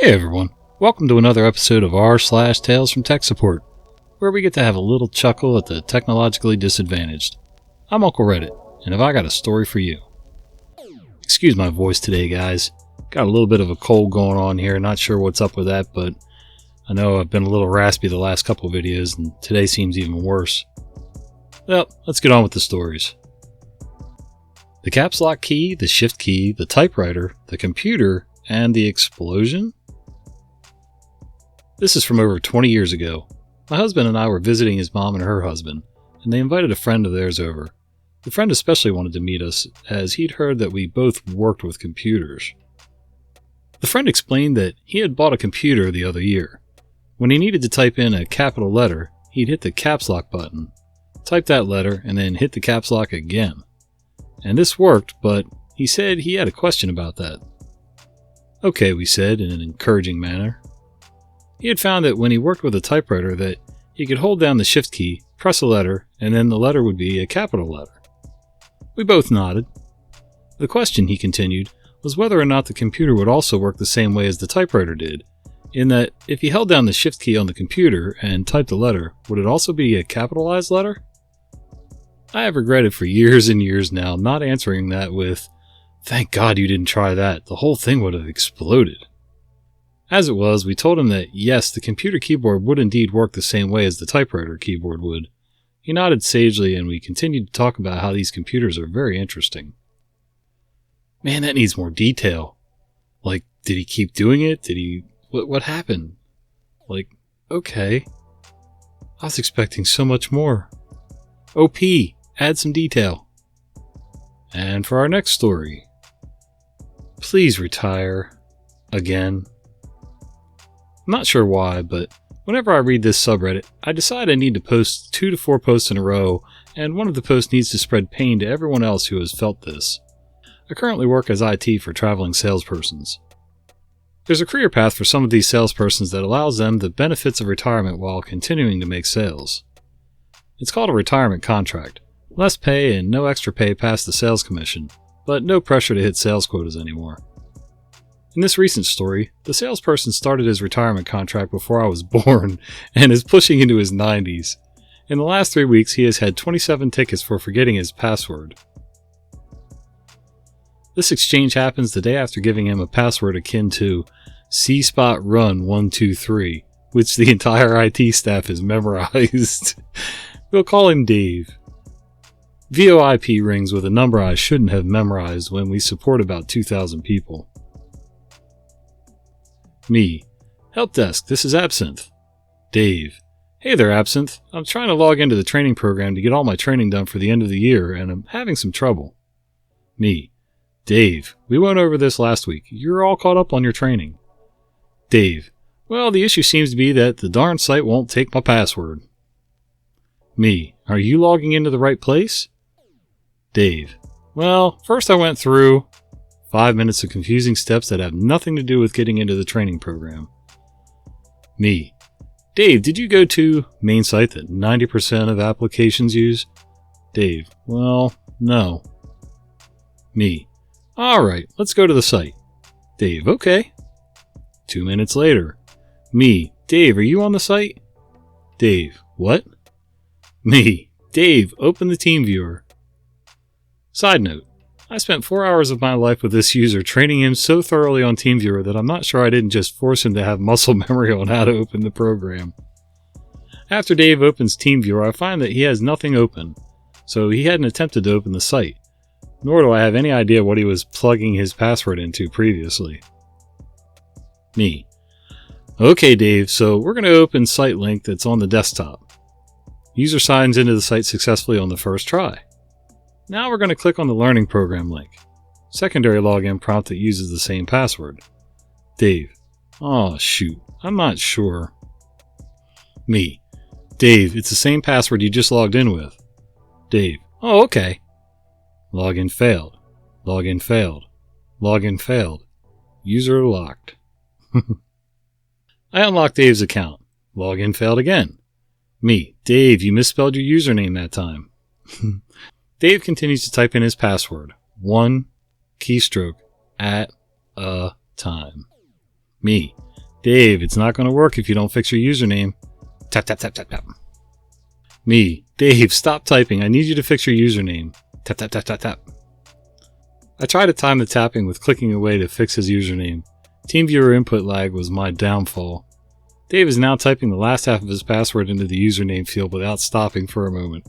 Hey everyone, welcome to another episode of r/Tales from Tech Support, where we get to have a little chuckle at the technologically disadvantaged. I'm Uncle Reddit, and have I got a story for you. Excuse my voice today, guys. Got a little bit of a cold going on here, not sure what's up with that, but I know I've been a little raspy the last couple videos, and today seems even worse. Well, let's get on with the stories. The caps lock key, the shift key, the typewriter, the computer, and the explosion? This is from over 20 years ago. My husband and I were visiting his mom and her husband, and they invited a friend of theirs over. The friend especially wanted to meet us, as he'd heard that we both worked with computers. The friend explained that he had bought a computer the other year. When he needed to type in a capital letter, he'd hit the caps lock button, type that letter, and then hit the caps lock again. And this worked, but he said he had a question about that. Okay, we said in an encouraging manner. He had found that when he worked with a typewriter that he could hold down the shift key, press a letter, and then the letter would be a capital letter. We both nodded. The question, he continued, was whether or not the computer would also work the same way as the typewriter did, in that if he held down the shift key on the computer and typed a letter, would it also be a capitalized letter? I have regretted for years and years now not answering that with, "Thank God you didn't try that, the whole thing would have exploded." As it was, we told him that yes, the computer keyboard would indeed work the same way as the typewriter keyboard would. He nodded sagely, and we continued to talk about how these computers are very interesting. Man, that needs more detail. Like, did he keep doing it? What happened? Like, okay. I was expecting so much more. OP, add some detail. And for our next story, please retire. Again. I'm not sure why, but whenever I read this subreddit, I decide I need to post 2 to 4 posts in a row, and one of the posts needs to spread pain to everyone else who has felt this. I currently work as IT for traveling salespersons. There's a career path for some of these salespersons that allows them the benefits of retirement while continuing to make sales. It's called a retirement contract. Less pay and no extra pay past the sales commission, but no pressure to hit sales quotas anymore. In this recent story, the salesperson started his retirement contract before I was born and is pushing into his 90s. In the last 3 weeks, he has had 27 tickets for forgetting his password. This exchange happens the day after giving him a password akin to C-Spot Run 123, which the entire IT staff has memorized. We'll call him Dave. VoIP rings with a number I shouldn't have memorized when we support about 2,000 people. Me. Help desk, this is Absinthe. Dave. Hey there, Absinthe. I'm trying to log into the training program to get all my training done for the end of the year, and I'm having some trouble. Me. Dave. We went over this last week. You're all caught up on your training. Dave. Well, the issue seems to be that the darn site won't take my password. Me. Are you logging into the right place? Dave. Well, first I went through 5 minutes of confusing steps that have nothing to do with getting into the training program. Me. Dave, did you go to main site that 90% of applications use? Dave. Well, no. Me. Alright, let's go to the site. Dave. Okay. 2 minutes later. Me. Dave, are you on the site? Dave. What? Me. Dave, open the TeamViewer. Side note. I spent 4 hours of my life with this user, training him so thoroughly on TeamViewer that I'm not sure I didn't just force him to have muscle memory on how to open the program. After Dave opens TeamViewer, I find that he has nothing open, so he hadn't attempted to open the site, nor do I have any idea what he was plugging his password into previously. Me. Okay, Dave, so we're going to open site link that's on the desktop. User signs into the site successfully on the first try. Now we're going to click on the learning program link. Secondary login prompt that uses the same password. Dave. Oh shoot, I'm not sure. Me. Dave, it's the same password you just logged in with. Dave. Oh, okay. Login failed. Login failed. Login failed. User locked. I unlocked Dave's account. Login failed again. Me. Dave, you misspelled your username that time. Dave continues to type in his password. 1 keystroke at a time. Me. Dave, it's not going to work if you don't fix your username. Tap, tap, tap, tap, tap. Me, Dave, stop typing. I need you to fix your username. Tap, tap, tap, tap, tap. I tried to time the tapping with clicking away to fix his username. TeamViewer input lag was my downfall. Dave is now typing the last half of his password into the username field without stopping for a moment.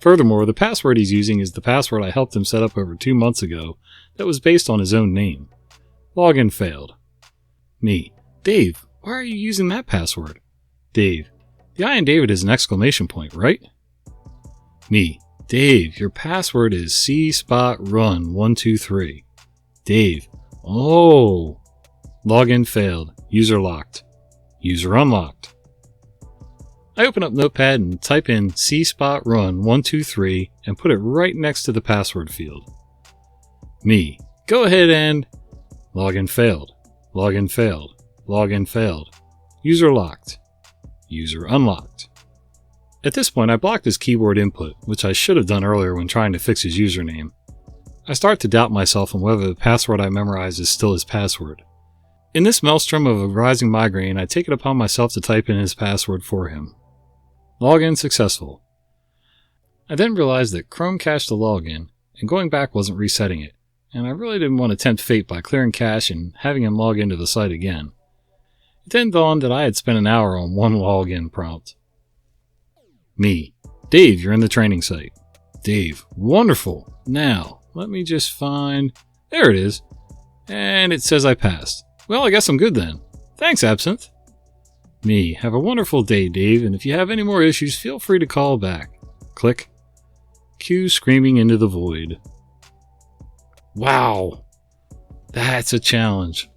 Furthermore, the password he's using is the password I helped him set up over 2 months ago that was based on his own name. Login failed. Me, Dave, why are you using that password? Dave, the I in David is an exclamation point, right? Me, Dave, your password is cspot_run123. Dave, oh. Login failed. User locked. User unlocked. I open up Notepad and type in cspot_run123 and put it right next to the password field. Me, go ahead and... Login failed. Login failed. Login failed. User locked. User unlocked. At this point, I blocked his keyboard input, which I should have done earlier when trying to fix his username. I start to doubt myself on whether the password I memorized is still his password. In this maelstrom of a rising migraine, I take it upon myself to type in his password for him. Login successful. I then realized that Chrome cached the login, and going back wasn't resetting it, and I really didn't want to tempt fate by clearing cache and having him log into the site again. It then dawned that I had spent an hour on one login prompt. Me, Dave, you're in the training site. Dave, wonderful. Now, let me just find... There it is. And it says I passed. Well, I guess I'm good then. Thanks, Absinthe. Me, have a wonderful day, Dave, and if you have any more issues, feel free to call back. Click. Q screaming into the void. Wow. That's a challenge.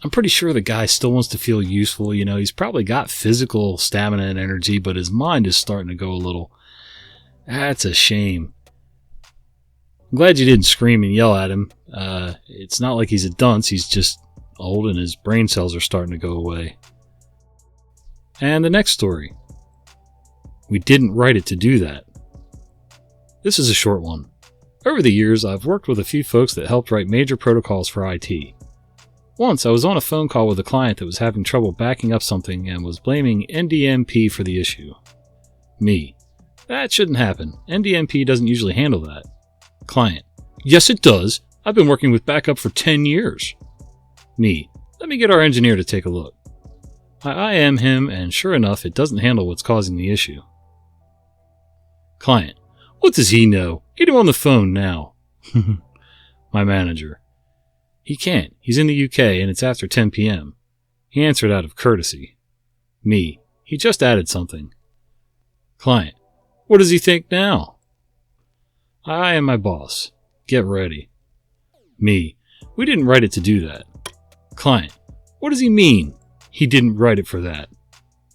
I'm pretty sure the guy still wants to feel useful. You know, he's probably got physical stamina and energy, but his mind is starting to go a little. That's a shame. I'm glad you didn't scream and yell at him. It's not like he's a dunce. He's just old and his brain cells are starting to go away. And the next story. We didn't write it to do that. This is a short one. Over the years, I've worked with a few folks that helped write major protocols for IT. Once, I was on a phone call with a client that was having trouble backing up something and was blaming NDMP for the issue. Me, that shouldn't happen. NDMP doesn't usually handle that. Client, yes it does. I've been working with backup for 10 years. Me, let me get our engineer to take a look. I IM him, and sure enough, it doesn't handle what's causing the issue. Client, what does he know? Get him on the phone now. My manager, he can't. He's in the UK and it's after 10 p.m. He answered out of courtesy. Me, he just added something. Client, what does he think now? I am my boss. Get ready. Me, we didn't write it to do that. Client, what does he mean? He didn't write it for that.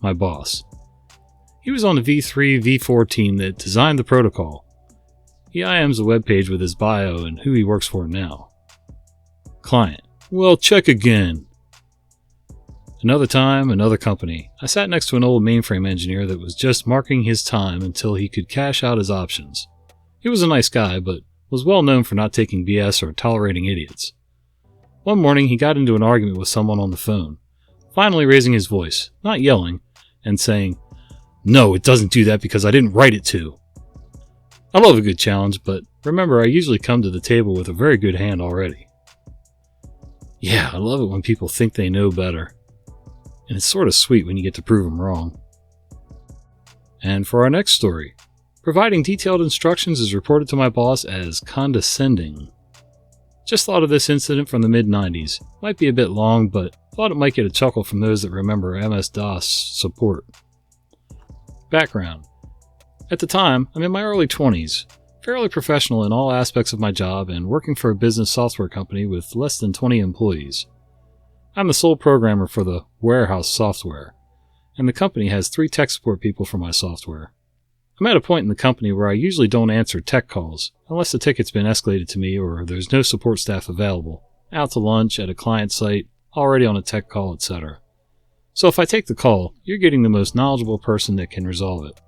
My boss. He was on the V3, V4 team that designed the protocol. He IMs a webpage with his bio and who he works for now. Client, well, check again. Another time, another company. I sat next to an old mainframe engineer that was just marking his time until he could cash out his options. He was a nice guy, but was well known for not taking BS or tolerating idiots. One morning, he got into an argument with someone on the phone, finally raising his voice, not yelling, and saying, "No, it doesn't do that because I didn't write it to." I love a good challenge, but remember, I usually come to the table with a very good hand already. Yeah, I love it when people think they know better. And it's sort of sweet when you get to prove them wrong. And for our next story, providing detailed instructions is reported to my boss as condescending. Just thought of this incident from the mid-90s. Might be a bit long, but thought it might get a chuckle from those that remember MS-DOS support. Background. At the time, I'm in my early 20s, fairly professional in all aspects of my job and working for a business software company with less than 20 employees. I'm the sole programmer for the warehouse software, and the company has 3 tech support people for my software. I'm at a point in the company where I usually don't answer tech calls, unless the ticket's been escalated to me or there's no support staff available, out to lunch, at a client site, already on a tech call, etc. So if I take the call, you're getting the most knowledgeable person that can resolve it.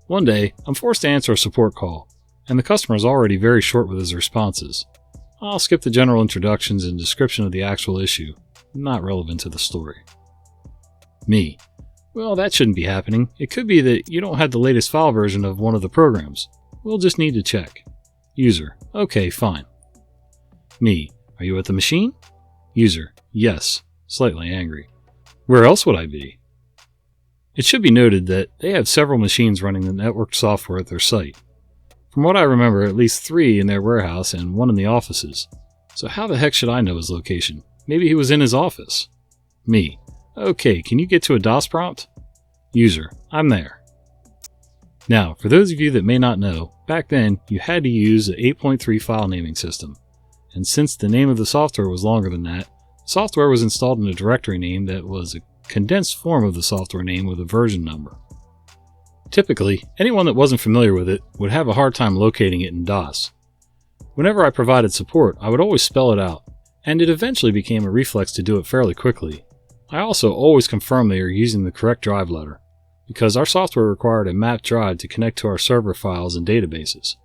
One day, I'm forced to answer a support call, and the customer is already very short with his responses. I'll skip the general introductions and description of the actual issue. not relevant to the story. Me. Well, that shouldn't be happening. It could be that you don't have the latest file version of one of the programs. We'll just need to check. User. Okay, fine. Me. Are you at the machine? User. Yes. Slightly angry. Where else would I be? It should be noted that they have several machines running the networked software at their site. From what I remember, at least 3 in their warehouse and 1 in the offices. So how the heck should I know his location? Maybe he was in his office. Me. Okay, can you get to a DOS prompt? User. I'm there. Now, for those of you that may not know, back then you had to use an 8.3 file naming system. And since the name of the software was longer than that, software was installed in a directory name that was a condensed form of the software name with a version number. Typically, anyone that wasn't familiar with it would have a hard time locating it in DOS. Whenever I provided support, I would always spell it out, and it eventually became a reflex to do it fairly quickly. I also always confirmed they are using the correct drive letter, because our software required a mapped drive to connect to our server files and databases.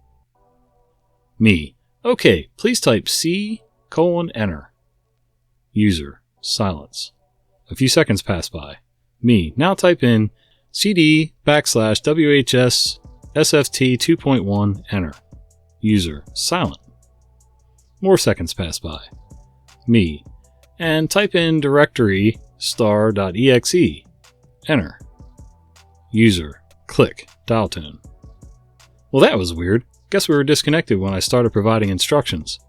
Me. Okay, please type C:\enter. User. Silence. A few seconds pass by. Me. Now type in CD\WHS SFT 2.1 enter. User. Silent. More seconds pass by. Me. And type in directory *.exe. Enter. User. Click. Dial tone. Well, that was weird. Guess we were disconnected when I started providing instructions.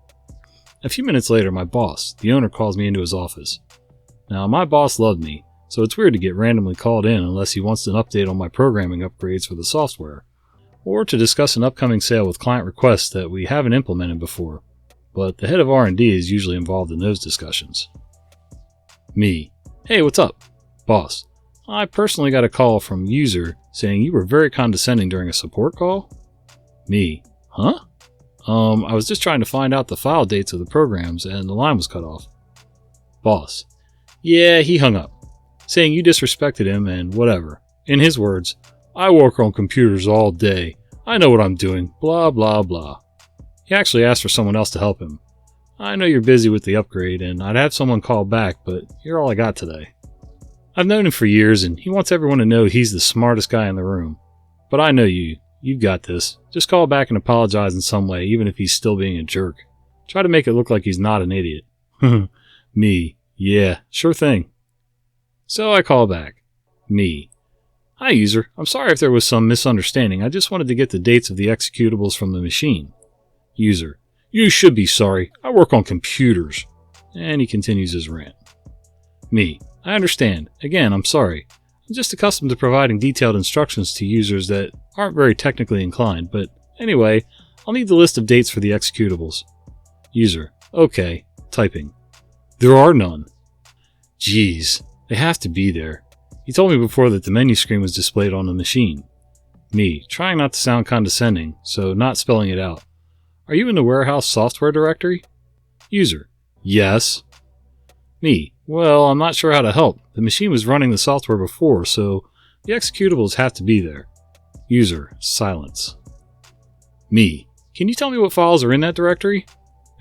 A few minutes later, my boss, the owner, calls me into his office. Now, my boss loved me, so it's weird to get randomly called in unless he wants an update on my programming upgrades for the software, or to discuss an upcoming sale with client requests that we haven't implemented before, but the head of R&D is usually involved in those discussions. Me. Hey, what's up? Boss. I personally got a call from user saying you were very condescending during a support call. Me. Huh? I was just trying to find out the file dates of the programs and the line was cut off. Boss. Yeah, he hung up, saying you disrespected him and whatever. In his words, I work on computers all day. I know what I'm doing, blah blah blah. He actually asked for someone else to help him. I know you're busy with the upgrade and I'd have someone call back, but you're all I got today. I've known him for years and he wants everyone to know he's the smartest guy in the room. But I know you. You've got this. Just call back and apologize in some way, even if he's still being a jerk. Try to make it look like he's not an idiot. Me. Yeah, sure thing. So I call back. Me. Hi, user. I'm sorry if there was some misunderstanding. I just wanted to get the dates of the executables from the machine. User. You should be sorry. I work on computers. And he continues his rant. Me. I understand. Again, I'm sorry. I'm just accustomed to providing detailed instructions to users that aren't very technically inclined, but anyway, I'll need the list of dates for the executables. User. Okay. Typing. There are none. Jeez, they have to be there. He told me before that the menu screen was displayed on the machine. Me, trying not to sound condescending, so not spelling it out. Are you in the warehouse software directory? User. Yes. Me. Well, I'm not sure how to help. The machine was running the software before, so the executables have to be there. User. Silence. Me. Can you tell me what files are in that directory?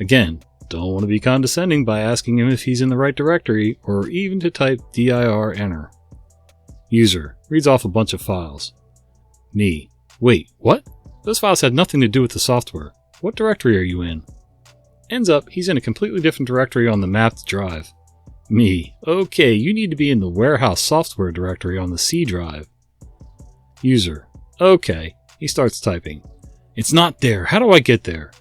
Again, don't want to be condescending by asking him if he's in the right directory, or even to type dir enter. User. Reads off a bunch of files. Me. Wait, what? Those files had nothing to do with the software. What directory are you in? Ends up, he's in a completely different directory on the mapped drive. Me. Okay, you need to be in the warehouse software directory on the C drive. User. Okay. He starts typing. It's not there. How do I get there?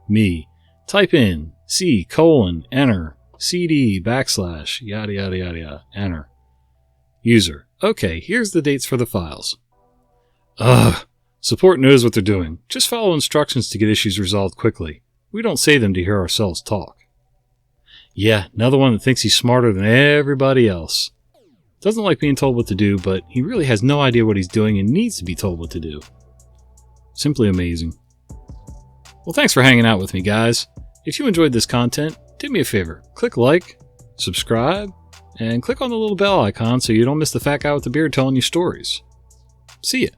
Me. Type in C:\enter CD / yada yada yada yada. Enter. User. Okay, here's the dates for the files. Ugh. Support knows what they're doing. Just follow instructions to get issues resolved quickly. We don't say them to hear ourselves talk. Yeah, another one that thinks he's smarter than everybody else. Doesn't like being told what to do, but he really has no idea what he's doing and needs to be told what to do. Simply amazing. Well, thanks for hanging out with me, guys. If you enjoyed this content, do me a favor. Click like, subscribe, and click on the little bell icon so you don't miss the fat guy with the beard telling you stories. See ya.